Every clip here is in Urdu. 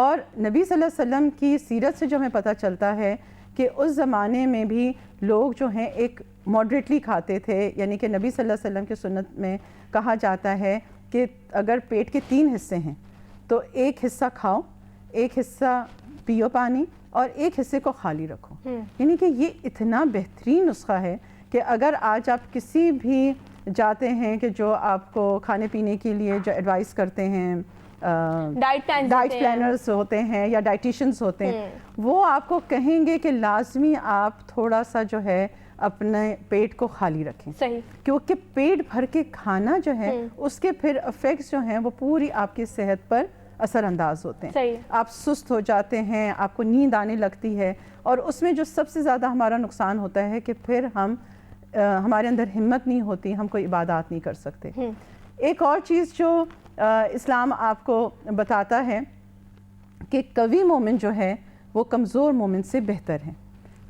اور نبی صلی اللہ علیہ وسلم کی سیرت سے جو ہمیں پتہ چلتا ہے کہ اس زمانے میں بھی لوگ جو ہیں ایک ماڈریٹلی کھاتے تھے، یعنی کہ نبی صلی اللہ علیہ وسلم کی سنت میں کہا جاتا ہے کہ اگر پیٹ کے 3 حصے ہیں تو ایک حصہ کھاؤ، ایک حصہ پیو پانی، اور ایک حصے کو خالی رکھو. یعنی کہ یہ اتنا بہترین نسخہ ہے کہ اگر آج آپ کسی بھی جاتے ہیں کہ جو آپ کو کھانے پینے کے لیے جو ایڈوائز کرتے ہیں، ڈائٹ پلانرز ہوتے ہیں یا ڈائٹیشنز ہوتے ہیں، وہ آپ کو کہیں گے کہ لازمی آپ تھوڑا سا جو ہے اپنے پیٹ کو خالی رکھیں. صحیح. کیونکہ پیٹ بھر کے کھانا جو ہے اس کے پھر افیکٹس جو ہیں وہ پوری آپ کی صحت پر اثر انداز ہوتے ہیں. صحیح. آپ سست ہو جاتے ہیں، آپ کو نیند آنے لگتی ہے، اور اس میں جو سب سے زیادہ ہمارا نقصان ہوتا ہے کہ پھر ہمارے اندر ہمت نہیں ہوتی، ہم کوئی عبادات نہیں کر سکتے. ایک اور چیز جو اسلام آپ کو بتاتا ہے کہ قوی مومن جو ہے وہ کمزور مومن سے بہتر ہے.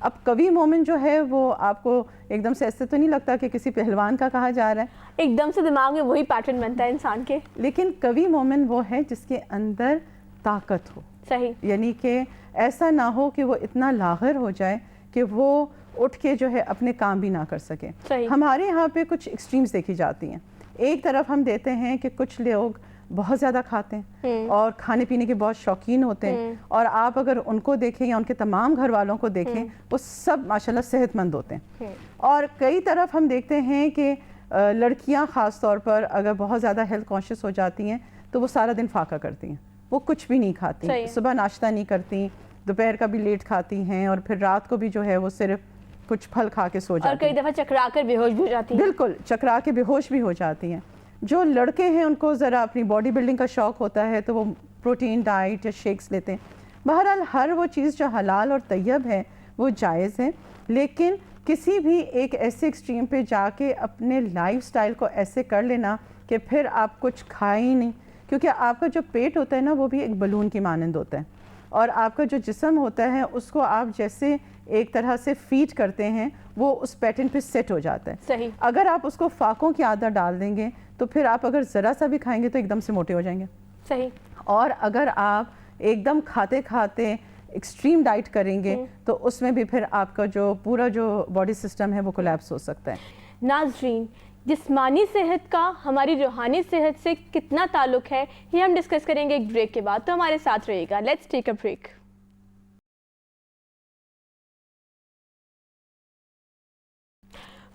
اب قوی مومن جو ہے وہ آپ کو ایک دم سے ایسے تو نہیں لگتا کہ کسی پہلوان کا کہا جا رہا ہے، ایک دم سے دماغ میں وہی پیٹرن بنتا ہے انسان کے. لیکن قوی مومن وہ ہے جس کے اندر طاقت ہو. صحیح. یعنی کہ ایسا نہ ہو کہ وہ اتنا لاغر ہو جائے کہ وہ اٹھ کے جو ہے اپنے کام بھی نہ کر سکے. صحیح. ہمارے یہاں پہ کچھ ایکسٹریمز دیکھی جاتی ہیں. ایک طرف ہم دیتے ہیں کہ کچھ لوگ بہت زیادہ کھاتے ہیں اور کھانے پینے کے بہت شوقین ہوتے ہیں، اور آپ اگر ان کو دیکھیں یا ان کے تمام گھر والوں کو دیکھیں وہ سب ماشاءاللہ صحت مند ہوتے ہیں. اور کئی طرف ہم دیکھتے ہیں کہ لڑکیاں خاص طور پر اگر بہت زیادہ ہیلتھ کانشیس ہو جاتی ہیں تو وہ سارا دن فاقہ کرتی ہیں، وہ کچھ بھی نہیں کھاتی، صبح ناشتہ نہیں کرتی، دوپہر کا بھی لیٹ کھاتی ہیں، اور پھر رات کو بھی جو ہے وہ صرف کچھ پھل کھا کے سو جاتی ہیں، اور کئی دفعہ چکرا کر بے ہوش بھی ہو جاتی ہیں. بالکل چکرا کے بے ہوش بھی ہو جاتی ہیں. جو لڑکے ہیں ان کو ذرا اپنی باڈی بلڈنگ کا شوق ہوتا ہے تو وہ پروٹین ڈائٹ یا شیکس لیتے ہیں. بہرحال ہر وہ چیز جو حلال اور طیب ہے وہ جائز ہے، لیکن کسی بھی ایک ایسے ایکسٹریم پہ جا کے اپنے لائف سٹائل کو ایسے کر لینا کہ پھر آپ کچھ کھائیں ہی نہیں، کیونکہ آپ کا جو پیٹ ہوتا ہے نا وہ بھی ایک بلون کی مانند ہوتا ہے، اور آپ کا جو جسم ہوتا ہے اس کو آپ جیسے ایک طرح سے فیڈ کرتے ہیں وہ اس پیٹرن پہ سیٹ ہو جاتا ہے. صحیح. اگر آپ اس کو فاقوں کی عادت ڈال دیں گے تو پھر آپ اگر ذرا سا بھی کھائیں گے تو ایک دم سے موٹے ہو جائیں گے. صحیح. اور اگر آپ ایک دم کھاتے کھاتے ایکسٹریم ڈائٹ کریں گے تو اس میں بھی پھر آپ کا جو پورا جو باڈی سسٹم ہے وہ کولیپس ہو سکتا ہے. ناظرین، جسمانی صحت کا ہماری روحانی صحت سے کتنا تعلق ہے یہ ہم ڈسکس کریں گے ایک بریک کے بعد، تو ہمارے ساتھ رہیے گا. Let's take a break.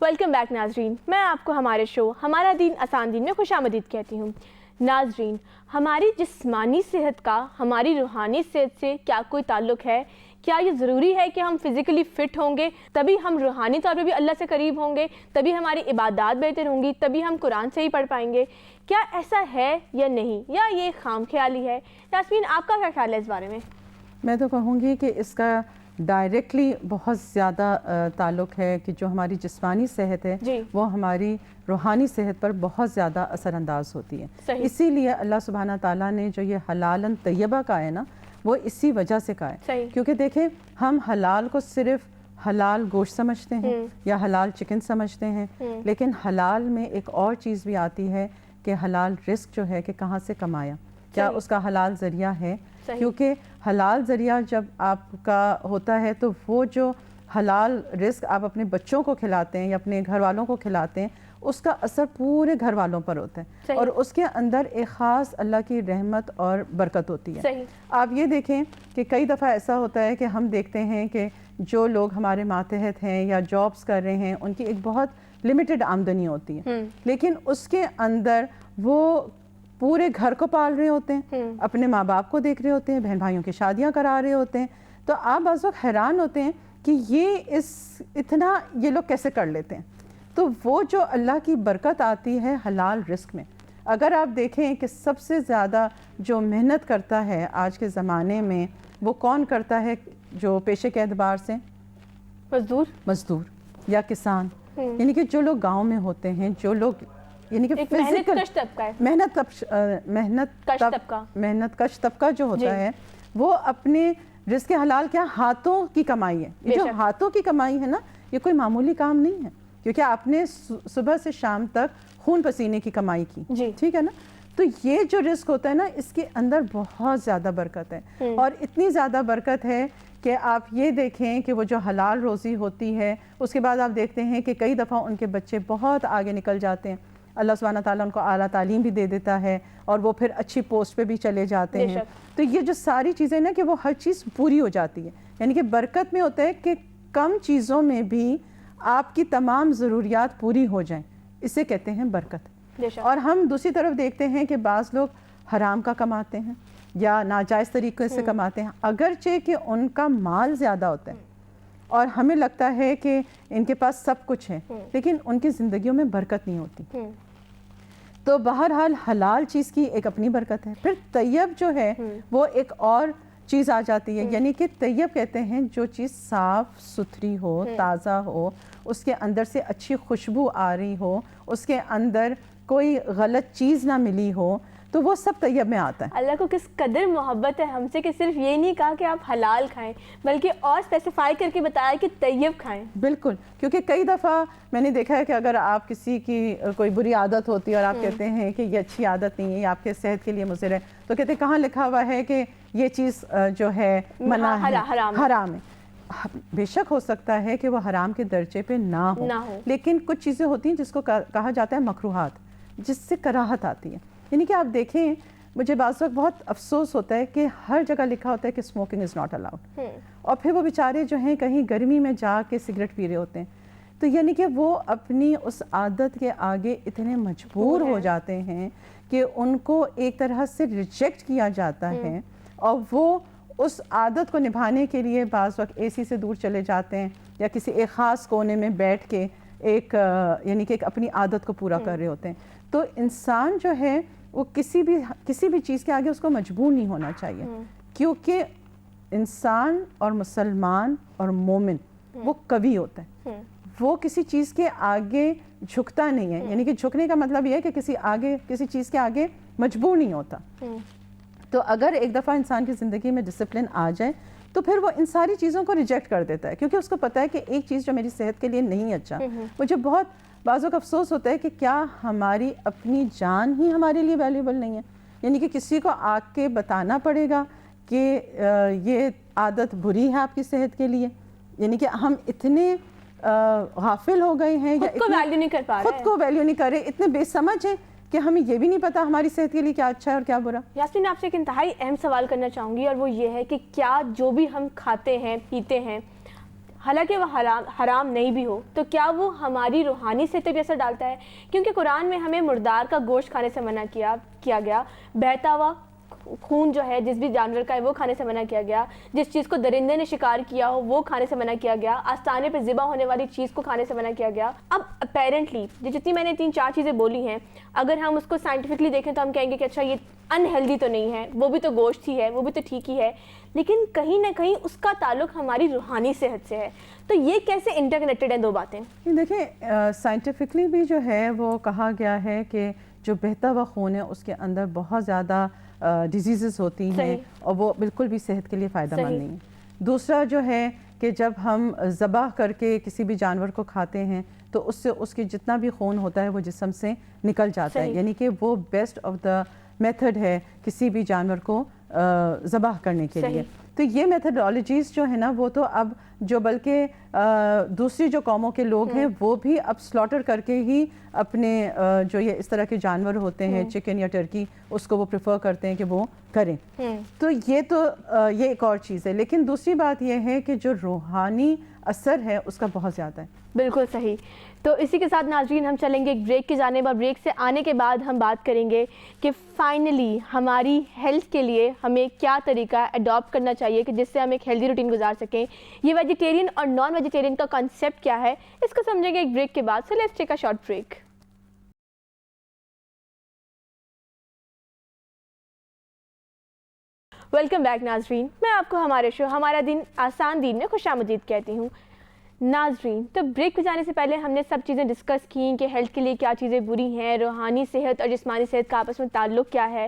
Welcome back ناظرین، میں آپ کو ہمارے شو ہمارا دین آسان دین میں خوش آمدید کہتی ہوں. ناظرین، ہماری جسمانی صحت کا ہماری روحانی صحت سے کیا کوئی تعلق ہے؟ کیا یہ ضروری ہے کہ ہم فزیکلی فٹ ہوں گے تبھی ہم روحانی طور پہ بھی اللہ سے قریب ہوں گے، تبھی ہماری عبادات بہتر ہوں گی، تبھی ہم قرآن سے ہی پڑھ پائیں گے؟ کیا ایسا ہے یا نہیں، یا یہ خام خیالی ہے؟ یاسمین، آپ کا کیا خیال ہے اس بارے میں؟ میں تو کہوں گی کہ اس کا ڈائریکٹلی بہت زیادہ تعلق ہے کہ جو ہماری جسمانی صحت ہے وہ ہماری روحانی صحت پر بہت زیادہ اثر انداز ہوتی ہے. اسی لیے اللہ سبحانہ تعالیٰ نے جو یہ حلالاً طیبہ کہا ہے نا وہ اسی وجہ سے کہا ہے، کیونکہ دیکھیں ہم حلال کو صرف حلال گوشت سمجھتے ہیں یا حلال چکن سمجھتے ہیں، لیکن حلال میں ایک اور چیز بھی آتی ہے کہ حلال رزق جو ہے کہ کہاں سے کمایا، کیا اس کا حلال ذریعہ ہے. کیونکہ حلال ذریعہ جب آپ کا ہوتا ہے تو وہ جو حلال رزق آپ اپنے بچوں کو کھلاتے ہیں یا اپنے گھر والوں کو کھلاتے ہیں اس کا اثر پورے گھر والوں پر ہوتا ہے، اور اس کے اندر ایک خاص اللہ کی رحمت اور برکت ہوتی ہے. آپ یہ دیکھیں کہ کئی دفعہ ایسا ہوتا ہے کہ ہم دیکھتے ہیں کہ جو لوگ ہمارے ماتحت ہیں یا جابس کر رہے ہیں ان کی ایک بہت لمیٹڈ آمدنی ہوتی ہے، لیکن اس کے اندر وہ پورے گھر کو پال رہے ہوتے ہیں، اپنے ماں باپ کو دیکھ رہے ہوتے ہیں، بہن بھائیوں کی شادیاں کرا رہے ہوتے ہیں. تو آپ بعض وقت حیران ہوتے ہیں کہ یہ لوگ کیسے کر لیتے ہیں. تو وہ جو اللہ کی برکت آتی ہے حلال رزق میں، اگر آپ دیکھیں کہ سب سے زیادہ جو محنت کرتا ہے آج کے زمانے میں وہ کون کرتا ہے جو پیشے کے اعتبار سے؟ مزدور یا کسان. یعنی کہ جو لوگ گاؤں میں ہوتے ہیں، جو لوگ یعنی کہ محنت کش طبقہ جو ہوتا ہے وہ اپنے رزق حلال کیا ہاتھوں کی کمائی ہے. یہ جو ہاتھوں کی کمائی ہے نا یہ کوئی معمولی کام نہیں ہے، کیونکہ آپ نے صبح سے شام تک خون پسینے کی کمائی کی، ٹھیک ہے نا. تو یہ جو رزق ہوتا ہے نا اس کے اندر بہت زیادہ برکت ہے، اور اتنی زیادہ برکت ہے کہ آپ یہ دیکھیں کہ وہ جو حلال روزی ہوتی ہے اس کے بعد آپ دیکھتے ہیں کہ کئی دفعہ ان کے بچے بہت آگے نکل جاتے ہیں، اللہ سبحانہ تعالیٰ ان کو اعلیٰ تعلیم بھی دے دیتا ہے اور وہ پھر اچھی پوسٹ پہ بھی چلے جاتے ہیں۔ تو یہ جو ساری چیزیں نا کہ وہ ہر چیز پوری ہو جاتی ہے، یعنی کہ برکت میں ہوتا ہے کہ کم چیزوں میں بھی آپ کی تمام ضروریات پوری ہو جائیں، اسے کہتے ہیں برکت۔ اور ہم دوسری طرف دیکھتے ہیں کہ بعض لوگ حرام کا کماتے ہیں یا ناجائز طریقے سے کماتے ہیں، اگرچہ کہ ان کا مال زیادہ ہوتا ہے اور ہمیں لگتا ہے کہ ان کے پاس سب کچھ ہے، لیکن ان کی زندگیوں میں برکت نہیں ہوتی۔ تو بہرحال حلال چیز کی ایک اپنی برکت ہے۔ پھر طیب جو ہے وہ ایک اور چیز آ جاتی ہے، یعنی کہ طیب کہتے ہیں جو چیز صاف ستھری ہو، تازہ ہو، اس کے اندر سے اچھی خوشبو آ رہی ہو، اس کے اندر کوئی غلط چیز نہ ملی ہو، تو وہ سب طیب میں آتا ہے۔ اللہ کو کس قدر محبت ہے ہم سے کہ صرف یہ نہیں کہا کہ آپ حلال کھائیں بلکہ اور اسپیسیفائی کر کے بتایا کہ طیب کھائیں۔ بالکل، کیونکہ کئی دفعہ میں نے دیکھا ہے کہ اگر آپ کسی کی کوئی بری عادت ہوتی ہے اور آپ کہتے ہیں کہ یہ اچھی عادت نہیں ہے، یہ آپ کے صحت کے لیے مضر ہے، تو کہتے ہیں کہاں لکھا ہوا ہے کہ یہ چیز جو ہے منع ہے، حرام ہے۔ بے شک ہو سکتا ہے کہ وہ حرام کے درجے پہ نہ ہو، لیکن کچھ چیزیں ہوتی ہیں جس کو کہا جاتا ہے مکروہات، جس سے کراہت آتی ہے۔ یعنی کہ آپ دیکھیں، مجھے بعض وقت بہت افسوس ہوتا ہے کہ ہر جگہ لکھا ہوتا ہے کہ اسموکنگ از ناٹ الاؤڈ، اور پھر وہ بیچارے جو ہیں کہیں گرمی میں جا کے سگریٹ پی رہے ہوتے ہیں، تو یعنی کہ وہ اپنی اس عادت کے آگے اتنے مجبور ہو جاتے ہیں کہ ان کو ایک طرح سے ریجیکٹ کیا جاتا ہے، اور وہ اس عادت کو نبھانے کے لیے بعض وقت اے سی سے دور چلے جاتے ہیں یا کسی ایک خاص کونے میں بیٹھ کے ایک یعنی کہ ایک اپنی عادت کو پورا کر رہے ہوتے ہیں۔ تو انسان جو ہے وہ کسی بھی چیز کے آگے اس کو مجبور نہیں ہونا چاہیے، کیونکہ انسان اور مسلمان اور مومن وہ قوی ہوتا ہے، وہ کسی چیز کے آگے جھکتا نہیں ہے، یعنی کہ جھکنے کا مطلب یہ ہے کہ کسی چیز کے آگے مجبور نہیں ہوتا۔ تو اگر ایک دفعہ انسان کی زندگی میں ڈسپلن آ جائے تو پھر وہ ان ساری چیزوں کو ریجیکٹ کر دیتا ہے، کیونکہ اس کو پتا ہے کہ ایک چیز جو میری صحت کے لیے نہیں اچھا۔ مجھے بہت بعضوں کا افسوس ہوتا ہے کہ کیا ہماری اپنی جان ہی ہمارے لیے ویلیوبل نہیں ہے، یعنی کہ کسی کو آ کے بتانا پڑے گا کہ یہ عادت بری ہے آپ کی صحت کے لیے، یعنی کہ ہم اتنے غافل ہو گئے ہیں، یا خود کو ویلیو نہیں کر پا رہے، خود کو ویلیو نہیں کر رہے، اتنے بے سمجھ ہیں کہ ہمیں یہ بھی نہیں پتا ہماری صحت کے لیے کیا اچھا ہے اور کیا برا۔ یاسمین، آپ سے ایک انتہائی اہم سوال کرنا چاہوں گی، اور وہ یہ ہے کہ کیا جو بھی ہم کھاتے ہیں پیتے ہیں، حالانکہ وہ حرام نہیں بھی ہو، تو کیا وہ ہماری روحانی صحت پہ بھی اثر ڈالتا ہے؟ کیونکہ قرآن میں ہمیں مردار کا گوشت کھانے سے منع کیا گیا، بہتا ہوا خون جو ہے جس بھی جانور کا ہے وہ کھانے سے منع کیا گیا، جس چیز کو درندے نے شکار کیا ہو وہ کھانے سے منع کیا گیا، آستانے پہ ذبح ہونے والی چیز کو کھانے سے منع کیا گیا۔ اب اپیرنٹلی جتنی میں نے 3-4 چیزیں بولی ہیں، اگر ہم اس کو سائنٹیفکلی دیکھیں تو ہم کہیں گے کہ اچھا یہ انہیلدی تو نہیں ہے، وہ بھی تو گوشت ہی ہے، وہ بھی تو ٹھیک ہی ہے، لیکن کہیں نہ کہیں اس کا تعلق ہماری روحانی صحت سے ہے۔ تو یہ کیسے انٹر کنیکٹڈ ہیں دو باتیں؟ دیکھیں، سائنٹیفکلی بھی جو ہے وہ کہا گیا ہے کہ جو بہتا ہوا خون ہے اس کے اندر بہت زیادہ ڈیزیزز ہوتی ہیں، اور وہ بالکل بھی صحت کے لیے فائدہ مند نہیں ہے۔ دوسرا جو ہے کہ جب ہم ذبح کر کے کسی بھی جانور کو کھاتے ہیں تو اس سے اس کی جتنا بھی خون ہوتا ہے وہ جسم سے نکل جاتا ہے، یعنی کہ وہ بیسٹ آف دا میتھڈ ہے کسی بھی جانور کو ذبح کرنے کے لیے۔ تو یہ میتھڈالوجیز جو ہے نا وہ تو اب جو بلکہ دوسری جو قوموں کے لوگ ہیں وہ بھی اب سلاٹر کر کے ہی اپنے جو یہ اس طرح کے جانور ہوتے ہیں چکن یا ٹرکی اس کو وہ پریفر کرتے ہیں کہ وہ کریں۔ تو یہ ایک اور چیز ہے، لیکن دوسری بات یہ ہے کہ جو روحانی اثر ہے اس کا بہت زیادہ ہے۔ بالکل صحیح۔ تو اسی کے ساتھ ناظرین ہم چلیں گے ایک بریک کی جانب، اور بریک سے آنے کے بعد ہم بات کریں گے کہ فائنلی ہماری ہیلتھ کے لیے ہمیں کیا طریقہ اڈاپٹ کرنا چاہیے کہ جس سے ہم ایک ہیلدی روٹین گزار سکیں۔ یہ ویجیٹیرین اور نان ویجیٹیرین کا کانسیپٹ کیا ہے اس کو سمجھیں گے ایک بریک کے بعد۔ So let's take a short break. Welcome back ناظرین، میں آپ کو ہمارے شو ہمارا دین آسان دین میں خوش آمدید کہتی ہوں۔ ناظرین، تو بریک پہ جانے سے پہلے ہم نے سب چیزیں ڈسکس کی کہ ہیلتھ کے لیے کیا چیزیں بری ہیں، روحانی صحت اور جسمانی صحت کا آپس میں تعلق کیا ہے،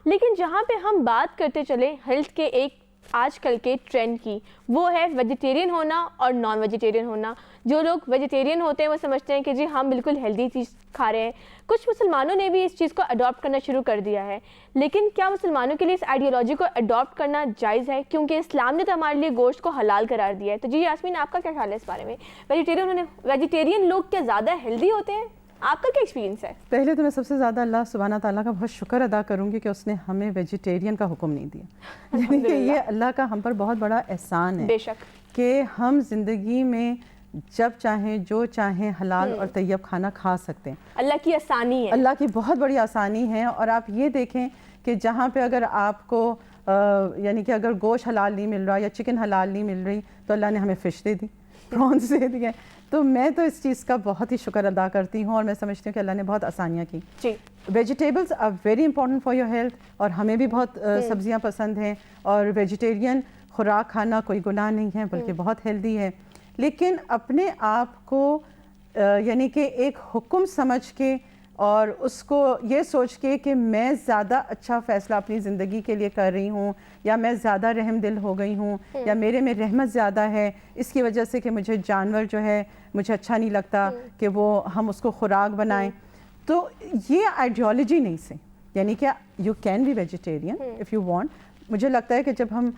لیکن جہاں پہ ہم بات کرتے چلے ہیلتھ کے ایک آج کل کے ٹرینڈ کی، وہ ہے ویجیٹیرین ہونا اور نان ویجیٹیرین ہونا. جو لوگ ویجیٹیرین ہوتے ہیں وہ سمجھتے ہیں کہ جی ہم بالکل ہیلدی چیز کھا رہے ہیں. کچھ مسلمانوں نے بھی اس چیز کو اڈاپٹ کرنا شروع کر دیا ہے، لیکن کیا مسلمانوں کے لیے اس آئیڈیالوجی کو اڈاپٹ کرنا جائز ہے؟ کیونکہ اسلام نے تو ہمارے لیے گوشت کو حلال قرار دیا ہے. تو جی یاسمین، آپ کا کیا خیال ہے اس بارے میں؟ ویجیٹیرین لوگ کیا زیادہ ہیلدی ہوتے ہیں؟ آپ کا کیا ایکسپیرینس ہے؟ پہلے تو میں سب سے زیادہ اللہ سبحانہ تعالیٰ کا بہت شکر ادا کروں گی کہ اس نے ہمیں ویجیٹیرین کا حکم نہیں دیا. یعنی کہ یہ اللہ کا ہم پر بہت بڑا احسان ہے بے شک کہ ہم زندگی میں جب چاہیں جو چاہیں حلال اور طیب کھانا کھا سکتے ہیں. اللہ کی آسانی ہے، اللہ کی بہت بڑی آسانی ہے. اور آپ یہ دیکھیں کہ جہاں پہ اگر آپ کو یعنی کہ اگر گوشت حلال نہیں مل رہا یا چکن حلال نہیں مل رہی تو اللہ نے ہمیں فش دے دی، پرونز دے دیے. تو میں تو اس چیز کا بہت ہی شکر ادا کرتی ہوں اور میں سمجھتی ہوں کہ اللہ نے بہت آسانیاں کی. جی vegetables are very important for your health, اور ہمیں بھی بہت سبزیاں پسند ہیں، اور ویجیٹیرین خوراک کھانا کوئی گناہ نہیں ہے بلکہ بہت ہیلدی ہے. لیکن اپنے آپ کو یعنی کہ ایک حکم سمجھ کے اور اس کو یہ سوچ کے کہ میں زیادہ اچھا فیصلہ اپنی زندگی کے لیے کر رہی ہوں، یا میں زیادہ رحم دل ہو گئی ہوں، یا میرے میں رحمت زیادہ ہے اس کی وجہ سے کہ مجھے جانور جو ہے مجھے اچھا نہیں لگتا کہ وہ ہم اس کو خوراک بنائیں. تو یہ آئیڈیالوجی نہیں سے، یعنی کہ you can be vegetarian if you want. مجھے لگتا ہے کہ جب ہم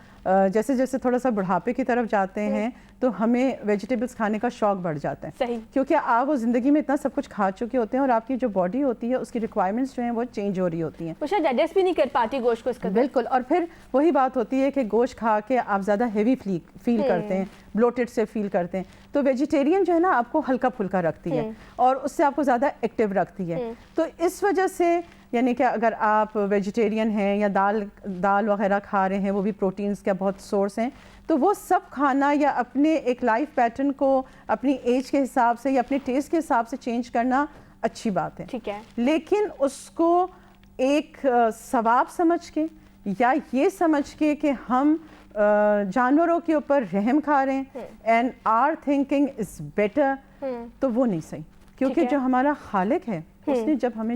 جیسے جیسے تھوڑا سا بڑھاپے کی طرف جاتے ہیں تو ہمیں ویجیٹیبلس کھانے کا شوق بڑھ جاتا ہے. صحیح. کیونکہ آپ وہ زندگی میں اتنا سب کچھ کھا چکے ہوتے ہیں اور آپ کی جو باڈی ہوتی ہے اس کی ریکوائرمنٹس جو ہیں وہ چینج ہو رہی ہوتی ہیں. وہ شاید ڈائجسٹ بھی نہیں کر پاتی گوشت کو اس کا. بالکل. اور پھر وہی بات ہوتی ہے کہ گوشت کھا کے آپ زیادہ ہیوی فیل کرتے ہیں، بلوٹڈ سے فیل کرتے ہیں. تو ویجیٹیرین جو ہے نا آپ کو ہلکا پھلکا رکھتی ہے اور اس سے آپ کو زیادہ ایکٹیو رکھتی ہے. تو اس وجہ سے یعنی کہ اگر آپ ویجیٹیرین ہیں یا دال وغیرہ کھا رہے ہیں، وہ بھی پروٹینز کا بہت سورس ہیں، تو وہ سب کھانا یا اپنے ایک لائف پیٹرن کو اپنی ایج کے حساب سے یا اپنے ٹیسٹ کے حساب سے چینج کرنا اچھی بات ہے. ٹھیک ہے. لیکن اس کو ایک ثواب سمجھ کے یا یہ سمجھ کے کہ ہم جانوروں کے اوپر رحم کھا رہے ہیں and are thinking is better, تو وہ نہیں صحیح. کیونکہ جو ہمارا خالق ہے اس نے جب ہمیں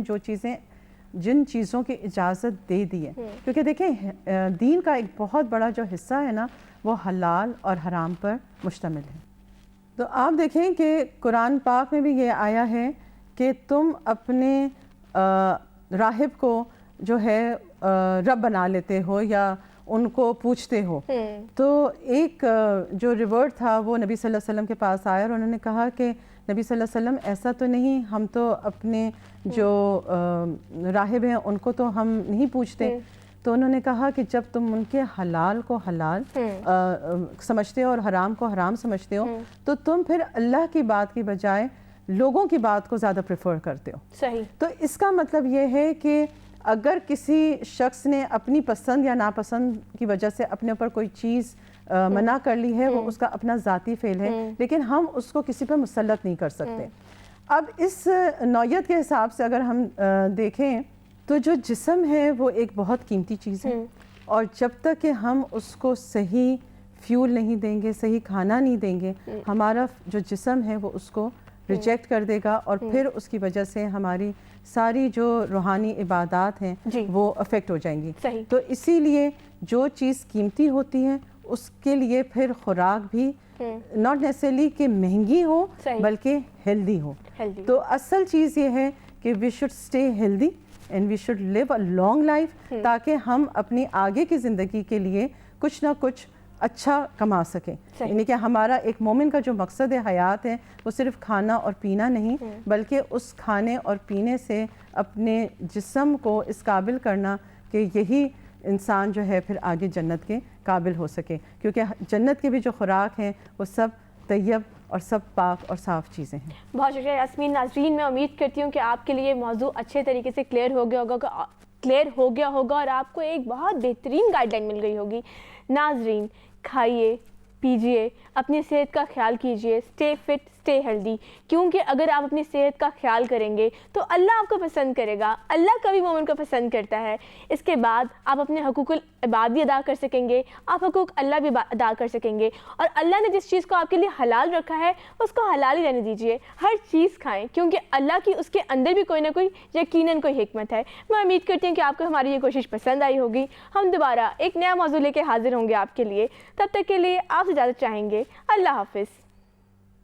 جن چیزوں کی اجازت دے دی ہے، کیونکہ دیکھیں دین کا ایک بہت بڑا جو حصہ ہے نا وہ حلال اور حرام پر مشتمل ہے. تو آپ دیکھیں کہ قرآن پاک میں بھی یہ آیا ہے کہ تم اپنے راہب کو جو ہے رب بنا لیتے ہو یا ان کو پوچھتے ہو. تو ایک جو ریورڈ تھا وہ نبی صلی اللہ علیہ وسلم کے پاس آیا اور انہوں نے کہا کہ نبی صلی اللہ علیہ وسلم ایسا تو نہیں، ہم تو اپنے جو راہب ہیں ان کو تو ہم نہیں پوچھتے. تو انہوں نے کہا کہ جب تم ان کے حلال کو حلال سمجھتے ہو اور حرام کو حرام سمجھتے ہو تو تم پھر اللہ کی بات کی بجائے لوگوں کی بات کو زیادہ پریفر کرتے ہو. صحیح. تو اس کا مطلب یہ ہے کہ اگر کسی شخص نے اپنی پسند یا ناپسند کی وجہ سے اپنے اوپر کوئی چیز منع کر لی ہے، وہ اس کا اپنا ذاتی فعل ہے، لیکن ہم اس کو کسی پر مسلط نہیں کر سکتے. اب اس نوعیت کے حساب سے اگر ہم دیکھیں تو جو جسم ہے وہ ایک بہت قیمتی چیز ہے، اور جب تک کہ ہم اس کو صحیح فیول نہیں دیں گے، صحیح کھانا نہیں دیں گے، ہمارا جو جسم ہے وہ اس کو ریجیکٹ کر دے گا اور پھر اس کی وجہ سے ہماری ساری جو روحانی عبادات ہیں وہ افیکٹ ہو جائیں گی. تو اسی لیے جو چیز قیمتی ہوتی ہے اس کے لیے پھر خوراک بھی ناٹ نیسیسرلی کہ مہنگی ہو بلکہ ہیلدی ہو. تو اصل چیز یہ ہے کہ we should stay healthy and we should live a long life, تاکہ ہم اپنی آگے کی زندگی کے لیے کچھ نہ کچھ اچھا کما سکیں. یعنی کہ ہمارا ایک مومن کا جو مقصد حیات ہے وہ صرف کھانا اور پینا نہیں، بلکہ اس کھانے اور پینے سے اپنے جسم کو اس قابل کرنا کہ یہی انسان جو ہے پھر آگے جنت کے قابل ہو سکے. کیونکہ جنت کے بھی جو خوراک ہیں وہ سب طیب اور سب پاک اور صاف چیزیں ہیں. بہت شکریہ یاسمین. ناظرین، میں امید کرتی ہوں کہ آپ کے لیے موضوع اچھے طریقے سے کلیئر ہو گیا ہوگا اور آپ کو ایک بہت بہترین گائیڈ لائن مل گئی ہوگی. ناظرین، کھائیے، پیجیے, اپنی صحت کا خیال کیجیے, اسٹے فٹ, اسٹے ہیلدی, کیونکہ اگر آپ اپنی صحت کا خیال کریں گے تو اللہ آپ کو پسند کرے گا. اللہ کبھی مومن کو پسند کرتا ہے. اس کے بعد آپ اپنے حقوق العباد بھی ادا کر سکیں گے, آپ حقوق اللہ بھی ادا کر سکیں گے, اور اللہ نے جس چیز کو آپ کے لیے حلال رکھا ہے اس کو حلال ہی رہنے دیجیے. ہر چیز کھائیں, کیونکہ اللہ کی اس کے اندر بھی کوئی نہ کوئی یقیناً کوئی حکمت ہے. میں امید کرتی ہوں کہ آپ کو ہماری یہ کوشش پسند آئی ہوگی. ہم دوبارہ ایک نیا موضوع لے کے حاضر ہوں گے آپ کے لیے. تب تک کے لیے آپ سے اجازت چاہیں گے. اللہ حافظ.